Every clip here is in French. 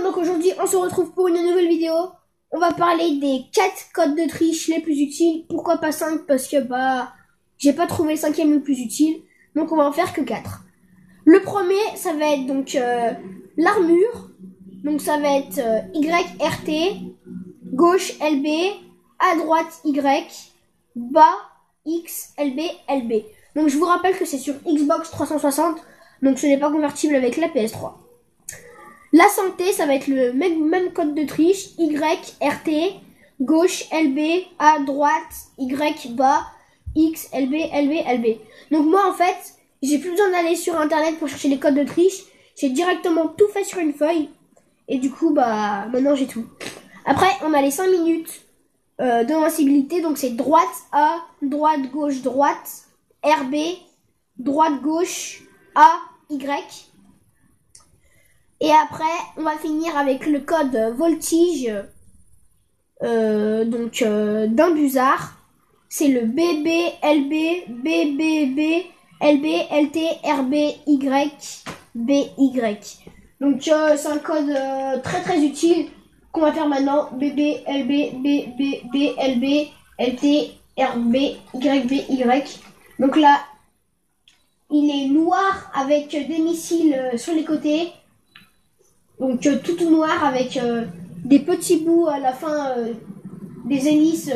donc aujourd'hui on se retrouve pour une nouvelle vidéo. On va parler des 4 codes de triche les plus utiles. Pourquoi pas 5? Parce que j'ai pas trouvé le 5e le plus utile. Donc on va en faire que 4. Le premier, ça va être donc l'armure. Donc ça va être YRT, gauche LB, à droite Y, bas X, LB, LB. Donc je vous rappelle que c'est sur Xbox 360. Donc ce n'est pas convertible avec la PS3. La santé, ça va être le même code de triche. YRT, gauche LB, à droite Y, bas X, LB, LB, LB. Donc moi en fait, j'ai plus besoin d'aller sur internet pour chercher les codes de triche. J'ai directement tout fait sur une feuille. Et du coup, maintenant j'ai tout. Après, on a les 5 minutes d'invincibilité. Donc c'est droite A, droite, gauche, droite, RB, droite, gauche, A, Y. Et après, on va finir avec le code voltige d'un Buzard. C'est le BB, LB, BBB, LB, LT, RB, Y, BY. Donc c'est un code très très utile qu'on va faire maintenant. BB, LB, BB, LB, LT, RB, YBY. Donc là, il est noir avec des missiles sur les côtés. Donc tout noir avec des petits bouts à la fin, des hélices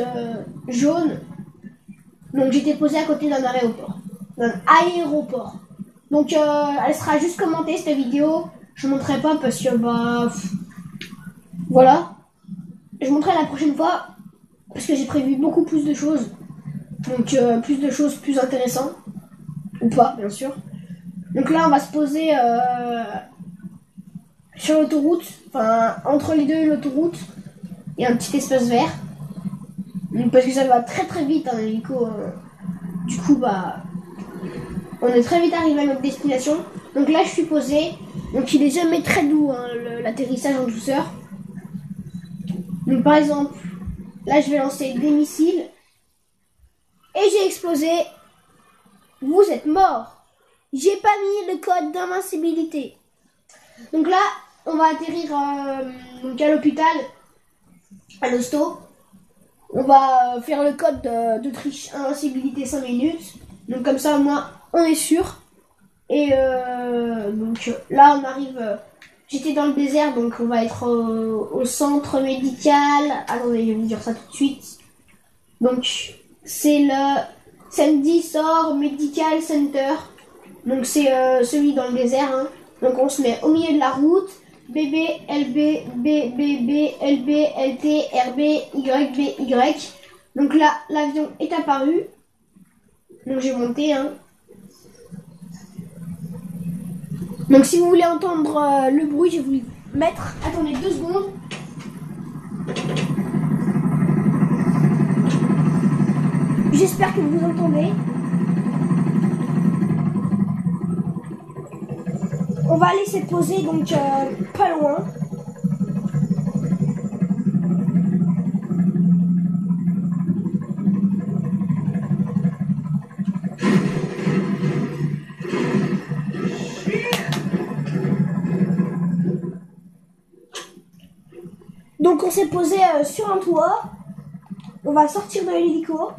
jaunes. Donc j'étais posé à côté d'un aéroport. Donc elle sera juste commentée cette vidéo. Je ne montrerai pas parce que voilà. Je montrerai la prochaine fois parce que j'ai prévu beaucoup plus de choses. Donc plus de choses plus intéressantes. Ou pas bien sûr. Donc là on va se poser sur l'autoroute, enfin entre les deux et l'autoroute, il y a un petit espace vert. Donc, parce que ça va très très vite un hélico. Du coup on est très vite arrivé à notre destination. Donc là je suis posé. Donc il est jamais très doux l'atterrissage en douceur. Donc par exemple, là je vais lancer des missiles. Et j'ai explosé. Vous êtes mort. J'ai pas mis le code d'invincibilité. Donc là, on va atterrir à l'hôpital, à l'hosto. On va faire le code de triche invincibilité 5 minutes. Donc comme ça, moi, on est sûr. Et donc là, on arrive. J'étais dans le désert, donc on va être au centre médical. Attendez, je vais vous dire ça tout de suite. Donc c'est le Sandy Shore Medical Center. Donc c'est celui dans le désert. Hein. Donc on se met au milieu de la route. BB, LB, BBB, LB, LT, RB, YBY. Donc là, l'avion est apparu. Donc j'ai monté. Hein. Donc si vous voulez entendre le bruit, je vais vous le mettre. Attendez 2 secondes. J'espère que vous entendez. On va laisser poser donc pas loin. Donc on s'est posé sur un toit. On va sortir de l'hélico.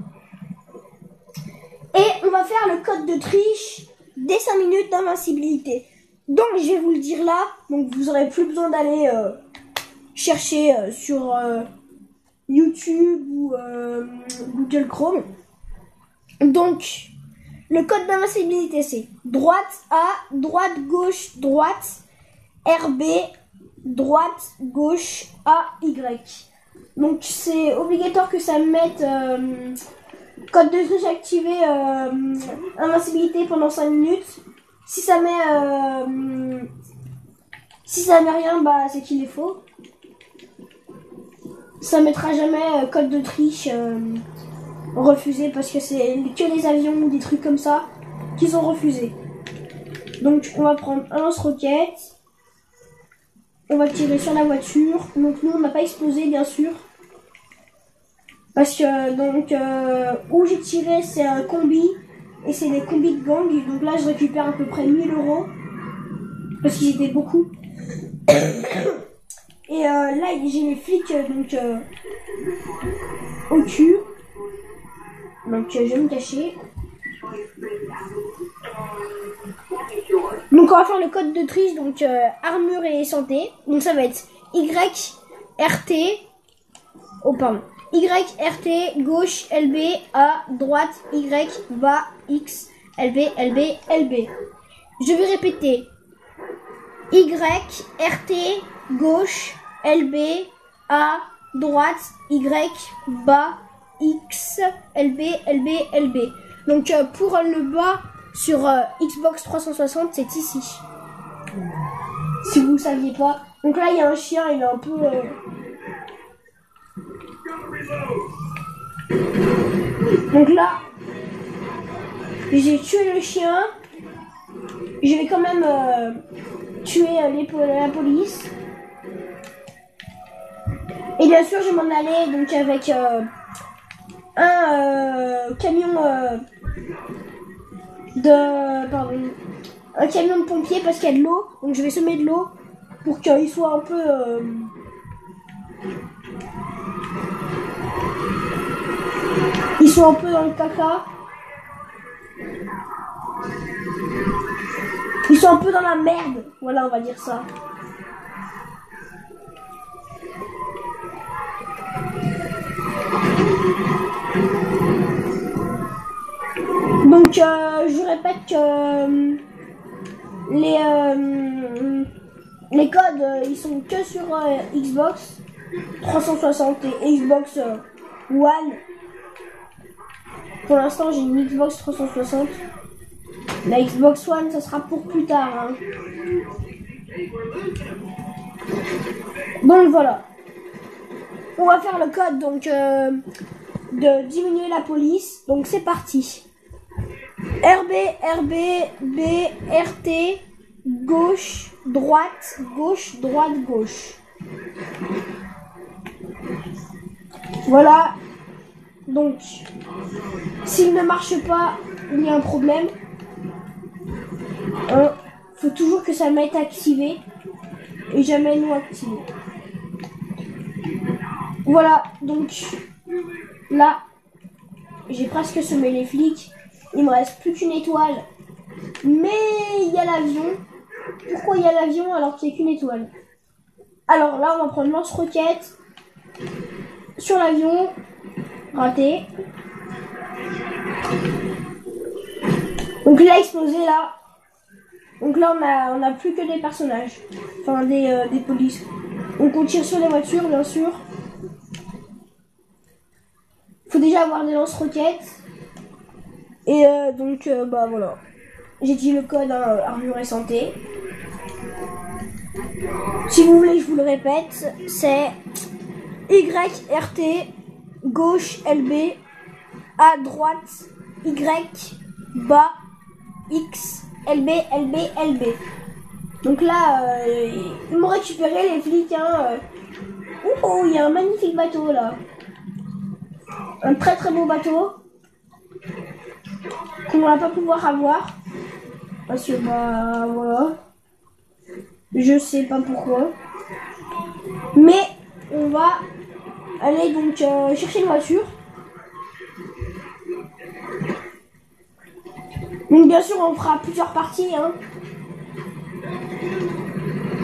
Et on va faire le code de triche des 5 minutes d'invincibilité. Donc je vais vous le dire là. Donc vous n'aurez plus besoin d'aller chercher sur YouTube ou Google Chrome. Donc le code d'invincibilité c'est droite A, droite gauche, droite RB, droite gauche A, Y. Donc c'est obligatoire que ça mette code de triche activé invincibilité pendant 5 minutes. Si ça met rien, c'est qu'il est faux. Ça mettra jamais code de triche refusé parce que c'est que les avions ou des trucs comme ça qui sont refusés. Donc on va prendre un lance-roquette. On va tirer sur la voiture. Donc nous on n'a pas explosé bien sûr. Parce que où j'ai tiré c'est un combi. Et c'est des combis de gang. Donc là je récupère à peu près 1000 €. Parce qu'ils étaient beaucoup. là, j'ai les flics au cul. Donc je vais me cacher. Donc on va faire le code de triche, donc armure et santé. Donc ça va être YRT. Oh pardon. YRT, gauche, LB, A, droite, Y, bas, X, LB, LB, LB. Je vais répéter. YRT, gauche, LB, A, droite, Y, bas, X, LB, LB, LB. Donc pour le bas sur Xbox 360, c'est ici. Si vous ne saviez pas. Donc là, il y a un chien, il est un peu... Donc là, j'ai tué le chien. Je vais quand même tuer la police. Et bien sûr, je vais m'en aller donc avec un camion un camion de pompiers parce qu'il y a de l'eau. Donc je vais semer de l'eau pour qu'il soit un peu ils sont un peu dans le caca. Ils sont un peu dans la merde. Voilà, on va dire ça. Donc, je répète que les codes, ils sont que sur Xbox 360 et Xbox One. Pour l'instant, j'ai une Xbox 360. La Xbox One, ça sera pour plus tard. Hein. Donc voilà. On va faire le code donc de diminuer la police. Donc c'est parti. RB, RB, B, RT, gauche, droite, gauche, droite, gauche. Voilà. Donc, s'il ne marche pas, il y a un problème. Faut toujours que ça mette activé et jamais non activé. Voilà, donc là, j'ai presque semé les flics. Il me reste plus qu'une étoile. Mais il y a l'avion. Pourquoi il y a l'avion alors qu'il n'y a qu'une étoile? Alors là, on va prendre lance-roquette sur l'avion. Raté. Donc il a explosé là. Donc là, on a plus que des personnages. Enfin, des polices. Donc on tire sur les voitures, bien sûr. Faut déjà avoir des lance-roquettes. Et donc, bah voilà. J'ai dit le code armure et santé. Si vous voulez, je vous le répète. C'est YRT, gauche LB, à droite Y, bas X, LB, LB, LB. Donc là, ils m'ont récupéré les flics. Hein, Oh, il y a un magnifique bateau là. Un très très beau bateau. Qu'on va pas pouvoir avoir. Parce que bah voilà. Je sais pas pourquoi. Mais on va aller donc chercher une voiture. Donc bien sûr on fera plusieurs parties. Hein.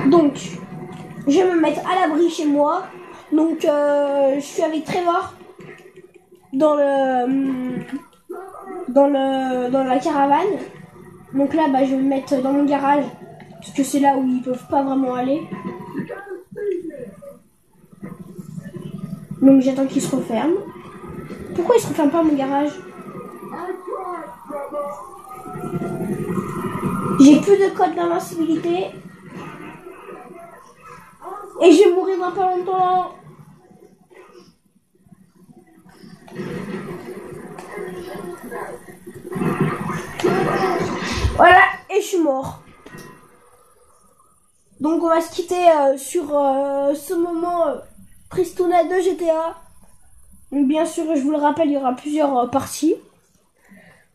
Donc je vais me mettre à l'abri chez moi. Donc je suis avec Trevor dans la caravane. Donc là bah, je vais me mettre dans mon garage. Parce que c'est là où ils peuvent pas vraiment aller. Donc j'attends qu'il se referme. Pourquoi il se referme pas mon garage? J'ai plus de code d'invincibilité. Et je vais mourir dans pas longtemps. Voilà, et je suis mort. Donc on va se quitter sur ce moment Tristouna de GTA. Donc bien sûr, je vous le rappelle, il y aura plusieurs parties.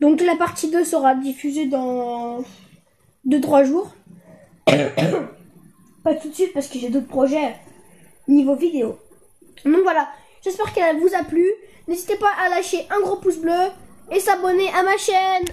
Donc la partie 2 sera diffusée dans 2-3 jours. Pas tout de suite parce que j'ai d'autres projets. niveau vidéo. Donc voilà, j'espère qu'elle vous a plu. N'hésitez pas à lâcher un gros pouce bleu et s'abonner à ma chaîne.